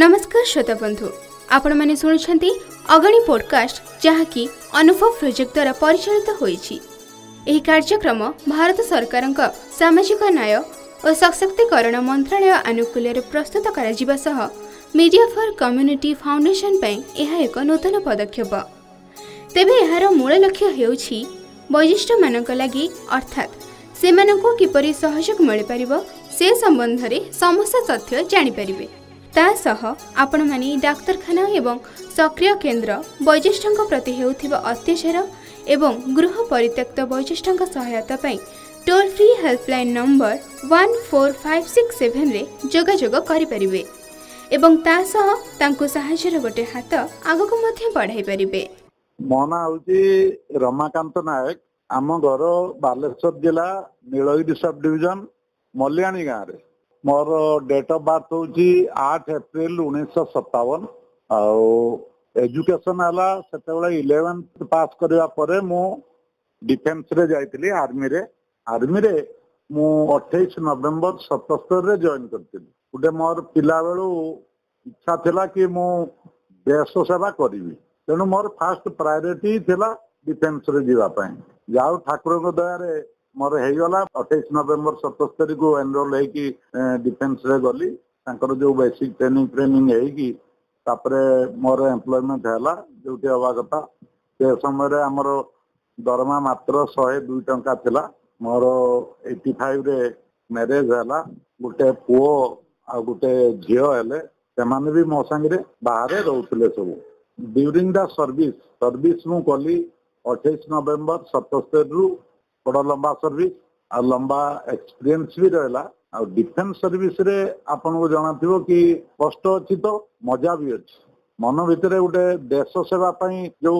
नमस्कार श्रोता बंधु आपण माने सुनुछंती अगणी पॉडकास्ट जहाँकि अनुभव प्रोजेक्ट द्वारा परिचालित होईछि। एही कार्यक्रम भारत सरकारक सामाजिक न्याय और सशक्तिकरण मंत्रालय आनुकूल्य प्रस्तुत करा जिबा सह मीडिया फॉर कम्युनिटी फाउंडेशन पई एहा एक नूतन पदक्षेप। तेबे एहार मूल लक्ष्य हेउछि वैशिष्ट मानक लागि अर्थात सेमानकु किपरि सहयोग मिल परिबो से संबंध रे समस्त तथ्य जानि परिबे। तासह आपण माने डाक्तरखाना एवं सक्रिय केन्द्र वैशिष्टंक प्रति हेउथिबा अत्याचार एवं गृह परित्यक्त वैशिष्टंक सहायता पई टोल फ्री हेल्पलाइन नंबर 14567 रे जोगाजोग करि परिबे एवं तासह तांको सहायतार गोटे हाथ आगको मध्ये बढ़ाई परिबे। मो ना होची रमाकांत नायक। आम घर बालेश्वर जिला नीलगिरी सब डिविजन मल्याणी गाँव रे। मोर डेट ऑफ बर्थ होची 8 एप्रिल 1957। आउ एजुकेशन हला सेतेबेले 11th पास करबा परे मु डिफेंस रे जाइतिली आर्मी रे मु 28 नवंबर 77 रे जॉइन करतिली। गुटे मोर पिला बेलू इच्छा थिला कि मु देश सेवा करिवि, तेणु मोर फर्स्ट प्रायोरिटी थिला डिफेंस रे जीवा पई। जाऊ ठाकुर को दया रे मोर हे गला 28 नवंबर 77 को एनरोल है कि डिफेंस रे गली तांकर जो बेसिक ट्रेनिंग है कि तापरे मोर एम्प्लॉयमेंट हैला जोटी हवा कथा। से समय रे हमर दरमा मात्र 102 टंका थिला। मोर 85 रे मैरिज हैला। गुटे पुओ आ गुटे झियो हेले, से माने भी मो संगे बाहर रहउतले सब। ड्यूरिंग द सर्विस मु कली 28 नवंबर 77 रु बड़ लंबा सर्विस आ लंबा एक्सपीरियंस भी रहला। आ डिफेंस सर्विस रे आपन को जणाथिबो कि कष्ट अछि तो मजा भी अछि। मन भितरे गुटे देश सेवा पई जो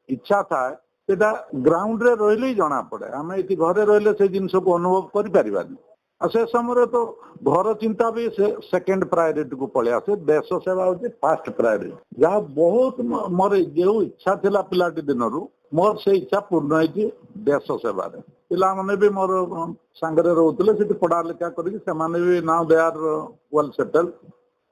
इच्छा था सेटा ग्राउंड रे रहले ही जणा पड़े। आमे इति घरे रहले से जिंस को अनुभव करि परिबानी। आ से समय तो घर चिंता भी सेकंड प्रायोरिटी को पळे आसे। देश सेवा होची फर्स्ट प्रायोरिटी। जा बहुत मोर जो इच्छा थिला पिलाटी दिनरु मोर से इच्छा पूर्ण है देश सेवा रे। पिला माने भी मोर संगरे रहउतले सेठी पढ़ा लिखा करी से माने भी now they are well settle.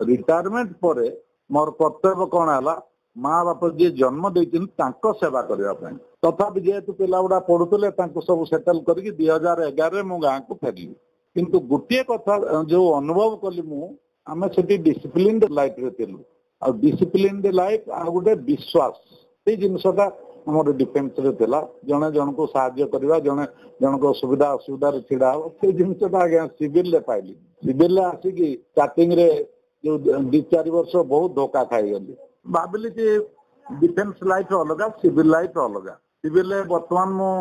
Retirement परे मोर कर्तव्य कोन हला माँ बाप जे जन्म देथिन तांको सेवा करबा पई। तथापि जेहेतु पिला गुडा पढ़ुतले तांको सब सेटल करके 2011 रे मो गाँ को फेरली। किंतु गोटे कथा जो अनुभव कली मु आमे सेठी डिसिप्लिन्ड लाइफ रे थिलु। आ डिसिप्लिन्ड लाइफ आ गुटे विश्वास से जिनसटा हमर डिफेंस रे थिला। जने जन को सहायता करबा, जने जन को सुविधा असुविधा रे छिड़ा हो से जिनसटा आगे सिविल ले पाइली। सिविल ले आसी कि स्टार्टिंग रे जो 2-4 वर्ष बहुत धोखा खाई गली। भाबिली कि डिफेंस लाइफ अलगा, सिविल लाइफ अलगा। सिविल ले वर्तमान मु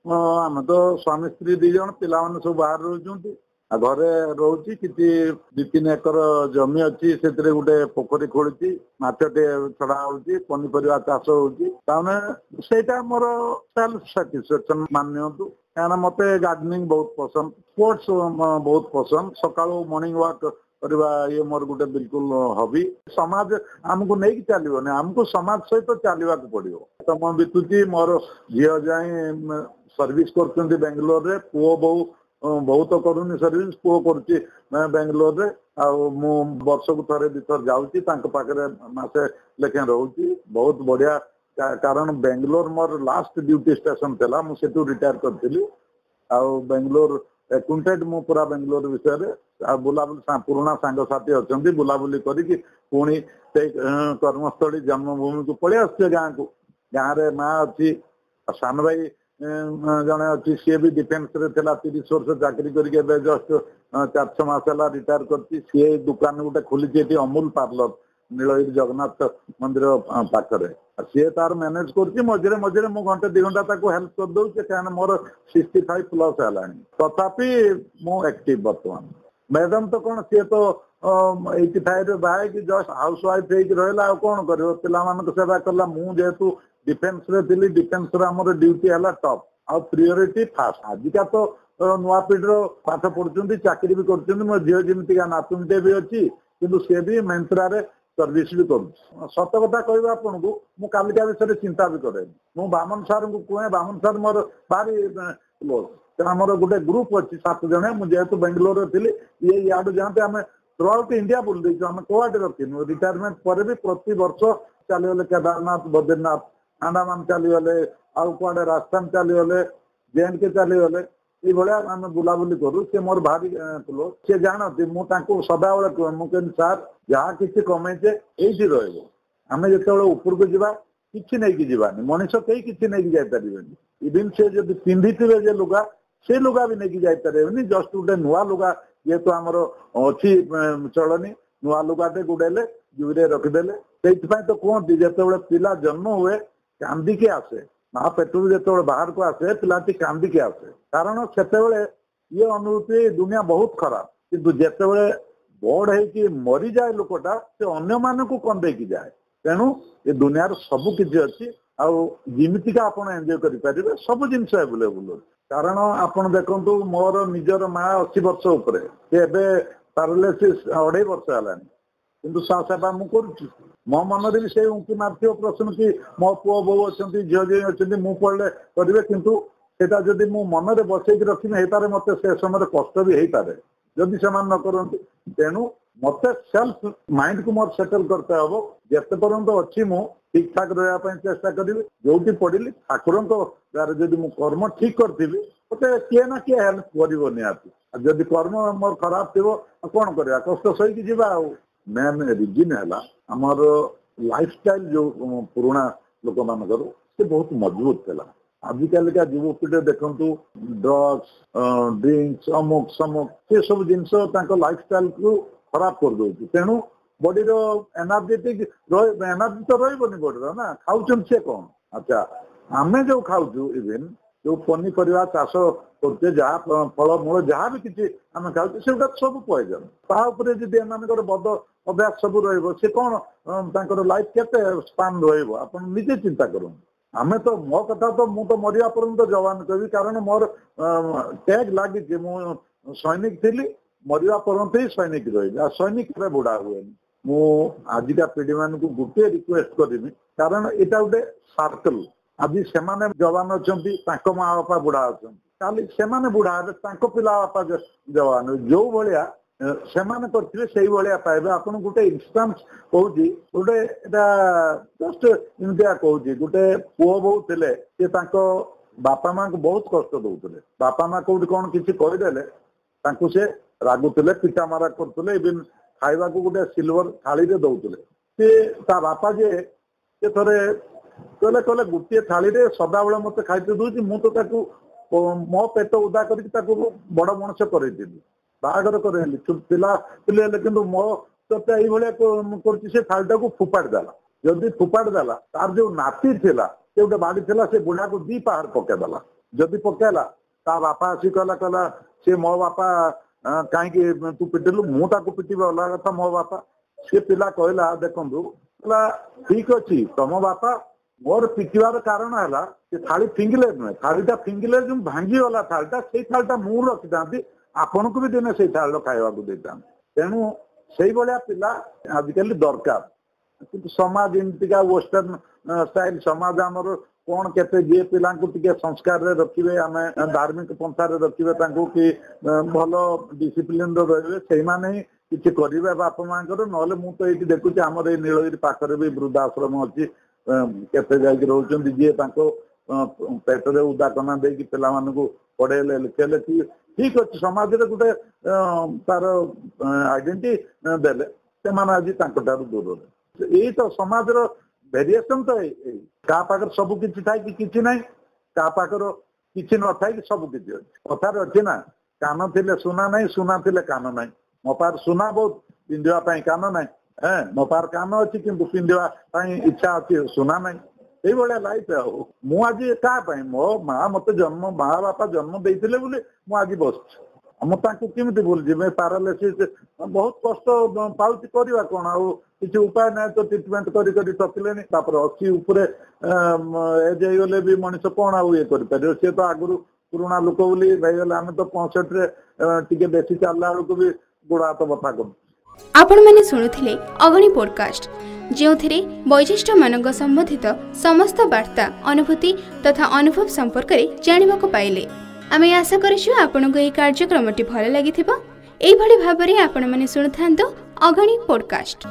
आम तो स्वामी स्त्री 2 जन पिला माने सब बाहर रहउछंती। आ घरे रहउची किछि 2-3 एकर जमी अछि। सेतरे गुटे पोखरी खोलिछि, माछटे छड़ा होउची, पनिपरिवा चाष होउची। ताने सेटा मोर सेल्फ सैटिस्फैक्शन मानियंतु। काना मते गार्डनिंग बहुत पसंद, स्पोर्ट्स बहुत पसंद। सकाळो मॉर्निंग वॉक करबा ये मोर गुटे बिल्कुल हॉबी। समाज हमको नहीं चलिबो ने, हमको समाज सहित चलिबा को पड़िबो। तम बितुची मोर झियो जाई सर्विस करछंती बेंगलोर रे। पुओ बहु बहुत करूनी सर्विस, पुओ करछि मैं बेंगलोर रे। आ मु वर्ष को थरे भीतर जाउची तांक पाखरे मासे लेके रहउची। बहुत बढ़िया, कारण Bangalore more last duty station थला। मु सेटू रिटायर करथिली। आ बेंगलोर एक्वांटेड मु पूरा बेंगलोर विषय रे। आ बुलाबुली पुराना सांग साथी अछंती, बुलाबुली करी कि पुणी से कर्मस्थली जन्मभूमि को पळे आछे गाँ को। गाँ रे माँ अछि, सान भाई जने अच्छी सी भी डिफेंस रे थिला। 30 वर्ष चाकरी करके जस्ट 4-6 मास हला रिटायर करती। सी दुकान गोटे खोली अमूल पार्लर नीलगिरी जगन्नाथ मंदिर पाखरे। सी तार मैनेज करछि। मझे मझे मु घंटे 2 घंटा ताको हेल्प कर दउछि, कारण मोर 65 प्लस हलानी। तथापि मु एक्टिव वर्तमान। मैडम तो कौन सी तो 85 रे बाहे कि जस्ट हाउस वाइफ हे रहला। कौन करियो पिला मान सेवा करला। मु जेतु डिफेंस रे थिली, डिफेंस रे हमर ड्यूटी हला टॉप आ प्रायोरिटी फास्ट। आजिका तो नुआ पीढ़ी पाठ पढ़ुचंती, चाकरी भी करचंती। मो झियो जेमती का नातुनटे भी अछि, किंतु से भी मेंत्रा रे सर्विस भी करूँ। सत कथा कहबा आपन को मु कालिका विषय चिंता भी करे। मु बामन सार को कहे, बामन सार मोर भारी क्लोज। तेना मोर गोटे ग्रुप अच्छी 7 जने। मुझे बेंगलोर थी, ये याद जाते आम थ्रू आउट इंडिया बुल देछु हम कोआटे रखिनु रिटायरमेंट पर भी प्रति वर्ष चली गले केदारनाथ बद्रीनाथ अंडमान चली गले आउ कुआडे राजस्थान चली गले जेएंड के चली गले ये भाया आम बुलाबुली करूँ सी मोर भारी क्लोज सी जानती मुझे सदाबले कह मुझे सार जहाँ किसी कमेचे ये रमें जो ऊपर को जावा किसी नहीं जावानी मनीष कहीं किसी नहीं जापर इवन से जो पिंधि थे लुगा से लुगा भी नहीं जापर जस्ट गोटे नुआ लुगा जेहेतु आमर अच्छी चलनी नुआ लुगाटे गुड़ेले जुरे रखिदेले से तो कहती जो पिला जन्म हुए कांदिके आसे माँ पेटू जो बाहर को आसे पिलाटी कांदिके आसे कारण से ये अनुभूति दुनिया बहुत खराब किंतु जिते बड़ है मरी जाए लोकटा से अन्य मानक कंदे जाए तेणु ये दुनिया सबू किसी अच्छी आमिका आप एंजॉय करेंगे सब जिन एवेलेबल कारण आपड़ देखु मोर निजर माँ 80 वर्ष उपर पैरालिसिस 2.5 वर्ष है किंतु सेवा मुझे मो मन भी से उंकी मार्थ प्रश्न कि मो पुओ बो अच्छा झील जी अच्छा मुझे पढ़ले करेंगे कितु सेटा जदि मु मन में बसई रखी हो पारे मत से समय कष्ट भी हो पारे जदि से न करती तेणु मत सेल्फ माइंड को मोर सेटल करते हम जिते पर्यंत अच्छी मु ठीक ठाक रहा चेष्टा करी जो पढ़ी ठाकुर जदि मु कर्म ठीक करी मत किए ना किए हेल्प कर निहाती जदि कर्म मोर खराब थी कौन करवा कष्ट सही जावा मेन रिजन है आमर लाइफस्टाइल जो पुराना लोक मानकर से बहुत मजबूत थी आजिकालिका युवपीढ़ी देखु ड्रग्स ड्रिंक्स अमुक समुक से सब जिनस लाइफस्टाइल को खराब कर दो तेणु बॉडी एनर्जेटिक एनर्जी तो रही बॉडी ना खाऊन से कौन अच्छा आमे जो खाऊ इवेन जो पनीपरिया चाष करते जहाँ फल मूल जहाँ भी किसी आम खाऊ से सब पॉइजन तापर जब एम बद अभ्यास सब रे कौन लाइफ केते स्पान रहा निजे चिंता करूँ आमे तो मो कथा तो मु तो मरिया पर्यंत जवान कही कारण मोर टैग लगी मु सैनिक थी मरिया पर्यंत ही सैनिक रही सैनिक बुढ़ा हुए मु आजिका पीढ़ी मान को गोटे रिक्वेस्ट करी कारण यहाँ गोटे सर्कल आज से जवान अच्छा माँ बापा बुढ़ा अच्छा से बुढ़ा हे पिला बापा जवान जो भाया से भाया पाइबे आप गोटे इन्स्टान्स कहूँ गोटे जस्ट इमिया कहूँ गोटे पुओ बो थे बापा माँ को बहुत कष्ट दौले बापा माँ कौट कौन किसी कहीदेले से रागुले पिटा मारा करते इवन खावा को गोटे सिल्वर थाली दौले सी बापा जे थे कहले कहले गोटे थाली सदाबले मत खाइते दूसरी मुझे मो पेट उदा करके बड़ मनुष्य कर बाहर करेली पिला पिले कि मो तो ये थालीटा को फोपाड़ी देला जदि फोपाड़ी देला तार जो नाती थिला से गोटे बाड़ी थिला से बुढ़ा को 2 पहाड़ पकेदेला जदि पकेला ता बापा आसी कहला सी मो बापा कहीं तू पिटिलु मुझे पिटे अलग कथा मो बापा सी पिला कहला देखु ठीक अच्छी तुम बापा मोर पिटिवार कारण है थाली फिंगिले नुहे थालीटा फिंगिले जो भांगीगला थालीटा से थालीटा मुझे रखी था आपन को भी दिने से थाली खावा देता तेणु से भाया पिला आजिकल दरकार कि समाज एमतीका वेस्टर्न स्टाइल समाज आमर कौन केते जे पिला संस्कार रखिए आम धार्मिक पंथा रखिए कि भल डिसिप्लिन रे से किसी करेंगे बापा माँ ना मुझे ये देखुची आमर ये नीलगिरी पाखरे भी वृद्धाश्रम अच्छी केते जाकि रोचंदी जी पेटरे उदाकना दे पिला पढ़ेले लिखेले ठीक अच्छे समाज रे गोटे तार आइडेंटिटी देले से आज दूर यही तो समाज भेरिएसन तो क्या पाखर सब किसी थाई कि किसी ना क्या पाखर किसी न था कि सब किसी अच्छे कथार अच्छे ना कान थे सुना ना सुना थे कान ना मो पार सुना बहुत पिंधापी कान ना मो पार कान अच्छी कि पिंधापी इच्छा अच्छी सुना ना ये लाइफ मुझे क्या मो माँ मत जन्म माँ बापा जन्म देते मुझे बस मुझे भूल जी पैरालिसिस बहुत कष्ट पाँच करवा कौन आ किसी उपाय ना तो ट्रिटमेंट करी थकिले 80 उपर एज होगले भी मनीष कौन आए कर सी तो आगुरी पुराणा लोक बोली आम तो 65 टे बेसी चलला बेलू भी गोड़ हाथ बथा कर आपण माने शुणुथिले अगणी पॉडकास्ट जेउथिरे वैशिष्ट मानक संबंधित समस्त वार्ता अनुभूति तथा अनुभव संपर्क रे जानिबाको पाइले आमे आशा करिछु आपनको एई कार्यक्रमटी भल लागिथिबो ଏଇଭଳି ଭାବରେ ଆପଣମାନେ ଶୁଣୁଥାନ୍ତୁ ଅଗଣି ପଡକାଷ୍ଟ।